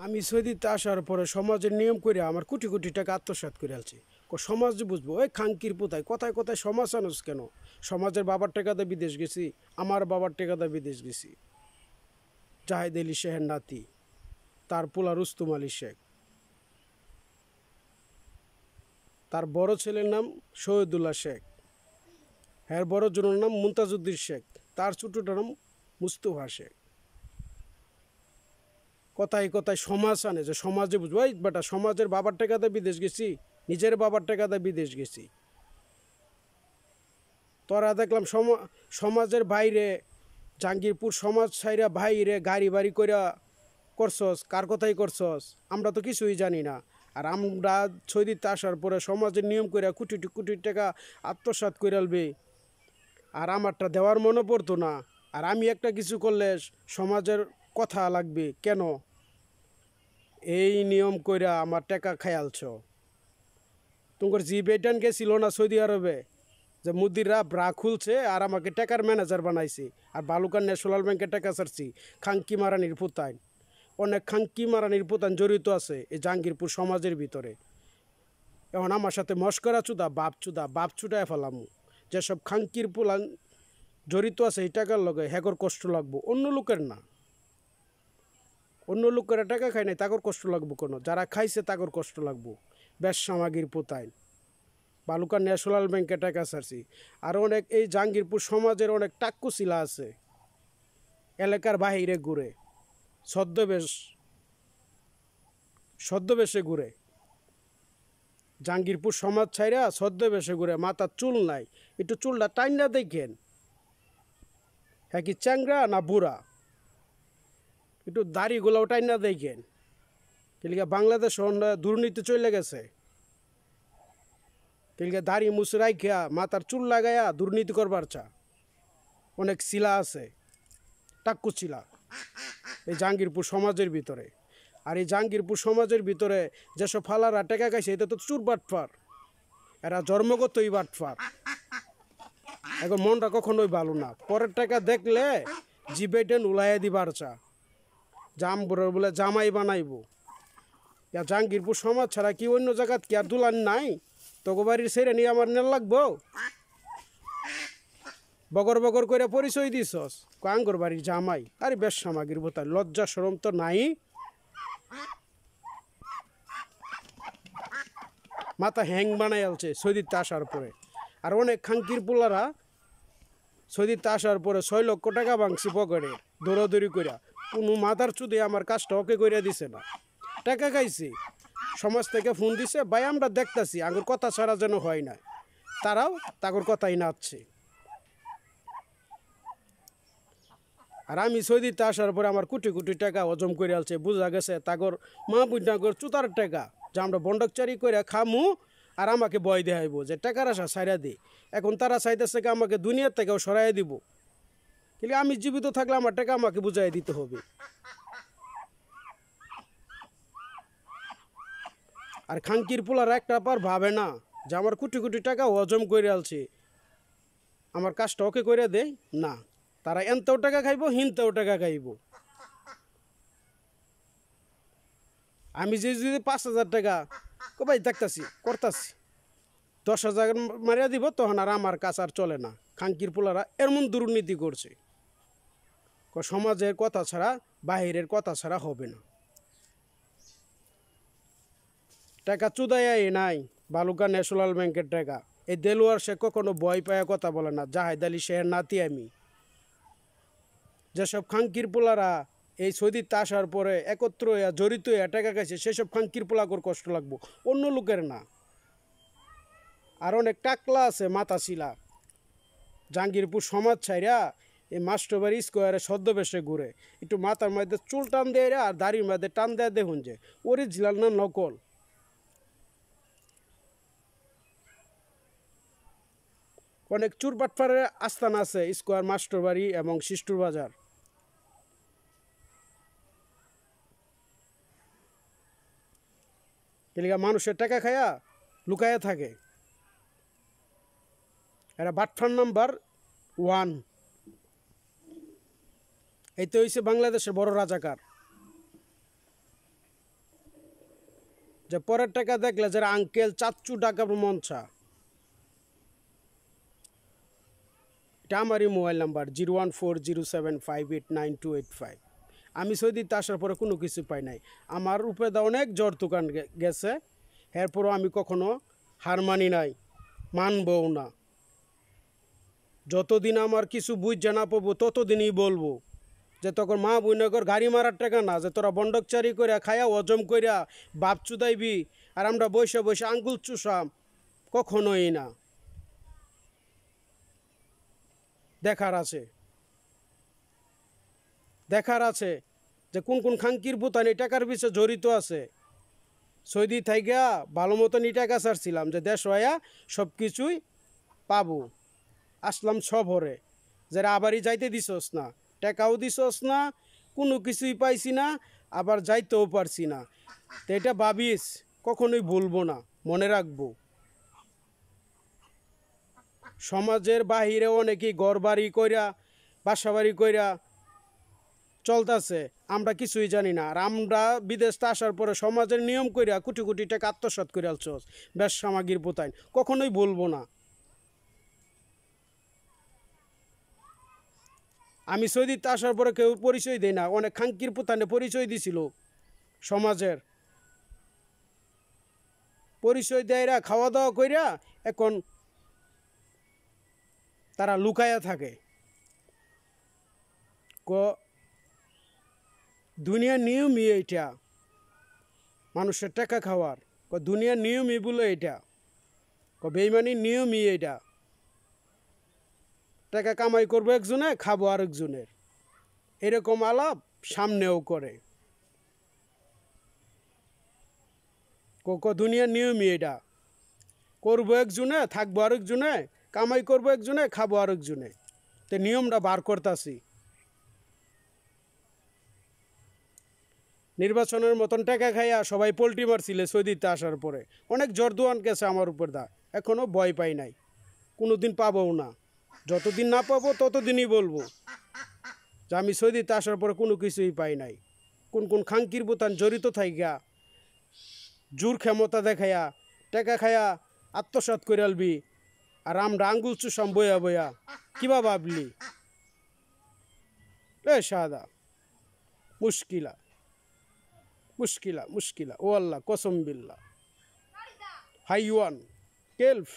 আমি সৌদিতে আসার পরে সমাজের নিয়ম করে আমার কোটি কোটি টাকা আত্মসাৎ করে আলছি। সমাজ যে বুঝবো ওই খাঙ্কির পোতায় কথায় কথায় সমাজ আনুস কেন? সমাজের বাবার টাকাতে বিদেশ গেছি, আমার বাবার টাকাতে বিদেশ গেছি। জাহেদ আলী শেখের নাতি, তার পোলা রুস্তুম আলী শেখ, তার বড় ছেলের নাম শহীদুল্লাহ শেখ, হ্যাঁ বড় জনের নাম মুমতাজউদ্দিন শেখ, তার ছোটটার নাম মুস্তফা শেখ। কথায় কথায় সমাজ আনে যে সমাজে বুঝবো ওই বেটা সমাজের বাবার টাকাতে বিদেশ গেছি, নিজের বাবার টাকাতে বিদেশ গেছি। তোরা দেখলাম সমাজের বাইরে জাহাঙ্গীরপুর সমাজ ছাইরা বাইরে গাড়ি বাড়ি কইরা করছস, কার কথাই করছস আমরা তো কিছুই জানি না। আর আমরা সৌদিতে আসার পরে সমাজের নিয়ম করে কোটি কোটি টাকা আত্মসাৎ করে আলবে, আর আমারটা দেওয়ার মনে পড়তো না। আর আমি একটা কিছু করলে সমাজের কথা লাগবে কেন? এই নিয়ম কইরা আমার টাকা খায়ালছ। তোমার জি বেটান গেছিল না সৌদি আরবে, যে মুদিরা ব্রা খুলছে আর আমাকে টাকার ম্যানেজার বানাইছে, আর বালুকার ন্যাশনাল ব্যাংকে টাকা ছাড়ছি। খাঙ্কি মারানির পুতাইন, অনেক খাঙ্কি মারানির পুতাইন জড়িত আছে এই জাহাঙ্গীরপুর সমাজের ভিতরে। এখন আমার সাথে মস্করা চুদা বাপ চুদায় ফেলাম। যেসব খাঙ্কির পুলান জড়িত আছে এই টাকার লগে হ্যাগর কষ্ট লাগবো, অন্য লোকের না। অন্য লোকেরা টাকা খায় নাই তাগর কষ্ট লাগবো কোনো, যারা খাইছে তাগর কষ্ট লাগবো। বেশ সামাগির পোতাইন বালুকা ন্যাশনাল ব্যাংকে টাকা ছাড়ছি। আর অনেক এই জাহাঙ্গীরপুর সমাজের অনেক টাক্কুশিলা আছে, এলাকার বাহিরে ঘুরে ছদ্মবেশে ঘুরে। জাহাঙ্গীরপুর সমাজ ছাইরা ছদ্মবেশে ঘুরে, মাথার চুল নাই, একটু চুলটা টাইনা দেখেন হ্যাঁ কি চ্যাংরা না বুড়া, একটু দাড়িগুলোও টাইনা দেখেন। কিলিকা বাংলাদেশ দুর্নীতি চলে গেছে, কিলিকা দাড়ি মুসরাই খেয়া মাথার চুল লাগাইয়া দুর্নীতি করবার চা। অনেক শিলা আছে, টাক্কু শিলা এই জাহাঙ্গীরপুর সমাজের ভিতরে। আর এই জাহাঙ্গীরপুর সমাজের ভিতরে যেসব ফালারা টেকা খাইছে এটা তো চুর বাটফার, এরা জন্মগতই বাটফার। এখন মনটা কখনোই ভালো না, পরের টাকা দেখলে জিবেটেন উলাইয়া দিবার চা। বলে জামাই বানাইব। জাহাঙ্গীরপুর সমাজ ছাড়া কি অন্য জায়গাত কি আর দুলান নাই? তোকে বাড়ির ছেড়ে নিয়ে আমার নেল লাগবো? বগর বগর করে পরিচয় দিছস কাঙ্গর বাড়ির জামাই। আরে বেশ সামাগির বোতায় লজ্জা শরম তো নাই। মাথা হ্যাং বানাই আলছে সৌদিতে আসার পরে। আর অনেক খাঙ্কির পোলারা সৌদিতে আসার পরে 6 লক্ষ টাকা ভাঙছি পকেটে দৌড়াদৌড়ি কইরা। কোনো মাথার চুদে আমার কাজটা ওকে কইরা দিছে না, টাকা খাইছি। সমাজ থেকে ফোন দিছে, ভাই আমরা দেখতাছি আঙ্গুর কথা ছাড়া যেন হয় না। তারাও তাগর কথাই নাচছে। আর আমি সৌদিতে আসার পরে আমার কোটি কোটি টাকা হজম করে আলছে। বোঝা গেছে তাগর মা বুঝাগর চুতার টাকা যে আমরা বন্ডকচারি করে খামু, আর আমাকে বয় দেখাইব যে টাকার আশা সাইরা দিই। এখন তারা চাইতেছে আমাকে দুনিয়ার থেকেও সরাই দিব, কিন্তু আমি জীবিত থাকলে আমার টাকা আমাকে বুঝাই দিতে হবে। আর খাঙ্কির পোলার একটা পার ভাবে না যে আমার কোটি কোটি টাকা হজম করে আলছে, আমার কাজটা ওকে করে দেয় না। তারা এনতেও টাকা খাইব, হিনতেও টাকা খাইব। আমি যে যদি 5,000 টাকা ভাই দেখতাছি করতাছি, 10,000 মারিয়া দিব, তখন আর আমার কাজ আর চলে না। খাঙ্কির পোলারা এমন দুর্নীতি করছে, সমাজের কথা ছাড়া বাহিরের কথা ছাড়া হবে না। টাকা চুদাই নাই বালুকা ন্যাশনাল ব্যাংকের টাকা। এই দেলোয়ার শেখ কখনো ভয় পায়া কথা বলে না। জাহেদ আলী শেখের নাতি আমি। যেসব খাঙ্কির পোলারা এই সৌদিতে আসার পরে একত্র হইয়া জড়িত হইয়া টাকা খাইছে, সেসব খাঙ্কির পোলাকর কষ্ট লাগবো, অন্য লোকের না। আর অনেক টাকলা আছে মাথা শিলা জাহাঙ্গীরপুর সমাজ ছাইরা এই মাস্টারবাড়ি স্কোয়ারে ছদ্মবেশে ঘুরে। একটু মাথার মধ্যে চুল টান দেয় আর দাড়ির মধ্যে টান দেয়, দেখুন যে অরিজিনাল না নকল। অনেক চুরবাটফারের আস্থান আছে স্কোয়ার, মাস্টারবাড়ি এবং শিষ্টুর বাজার। এলাকা মানুষের টাকা খায়া লুকায়া থাকে। এরা বাটফার নাম্বার 1। এই তো হয়েছে বাংলাদেশের বড় রাজাকার। যে পরের টাকা দেখলে যারা আঙ্কেল চাচ্চু টাকা মনসা, এটা আমারই মোবাইল নাম্বার 01407589285। আমি সৌদিতে আসার পরে কোনো কিছু পাই নাই। আমার উপরে দা অনেক জ্বর দোকান গেছে, এরপরও আমি কখনো হার মানি নাই, মানবও না। যতদিন আমার কিছু বুঝ জানা পাবো ততদিনই বলবো যে তখন মা বইনগর গাড়ি মারার টাকা না, যে তোরা বন্ডকচারি করে খায়া হজম কইরা বাপ চুদাইবি আর আমরা বসে বসে আঙ্গুল চুষাম, কখনোই না। দেখার আছে যে কোন কোন খাঙ্কির বুতান এই টাকার পিছিয়ে জড়িত আছে। সৌদি থাইগা ভালো মতন টাকা ছাড়ছিলাম যে দেশ হইয়া সব কিছুই পাবো, আসলাম শহরে, যারা আবারই যাইতে দিছস না, টাকাও দিছস না, কোনো কিছুই পাইছি না, আবার যাইতেও পারছি না। তো এটা ভাবিস, কখনোই ভুলবো না, মনে রাখবো। সমাজের বাহিরে অনেকেই ঘর বাড়ি কইরা বাসা বাড়ি কইরা চলতেছে, আমরা কিছুই জানি না। আর আমরা বিদেশ আসার পরে সমাজের নিয়ম কইরা কোটি কোটি টাকা আত্মসাৎ করে আলছস বেশ সামাগির পোতাইন, কখনোই বলবো না। আমি সৌদিতে আসার পরে কেউ পরিচয় দেয় না, অনেক খাঙ্কির পোতানে পরিচয় দিছিল, সমাজের পরিচয় দেয়রা খাওয়া দাওয়া কইরা এখন তারা লুকায়া থাকে। দুনিয়ার নিয়মই এইটা, মানুষের টাকা খাওয়ার। দুনিয়ার নিয়মই বলে এটা, বেইমানির নিয়মই এইটা। টাকা কামাই করবো একজনে, খাবো আরেকজনের, এরকম আলাপ সামনেও করে। দুনিয়ার নিয়মই এটা, করবো একজনে, থাকবো আরেকজনে, কামাই করবো একজনে, খাবো আরেকজনে। তো নিয়মটা বার করতাছি। নির্বাচনের মতন টাকা খাইয়া সবাই পোল্ট্রি মারছিলে সৌদিতে আসার পরে, অনেক জর্দুয়ান গেছে আমার উপর দা, এখনও ভয় পাই নাই, কোনো দিন পাবও না। যতদিন না পাবো ততদিনই বলবো যে আমি সৌদিতে আসার পরে কোনো কিছুই পাই নাই। কোন কোন খাঙ্কির বোতান জড়িত থাইগা জোর ক্ষমতা দেখাইয়া টাকা খাইয়া আত্মসাৎ করে আলবি, আর আমরা আঙ্গুল চুষাম বইয়া বইয়া, কিবা ভাবলি? সাদা মুশকিলা মুশকিলা মুশকিলা, ও আল্লাহ কসম বিল্লাহ, হাইওয়ান কেলফ।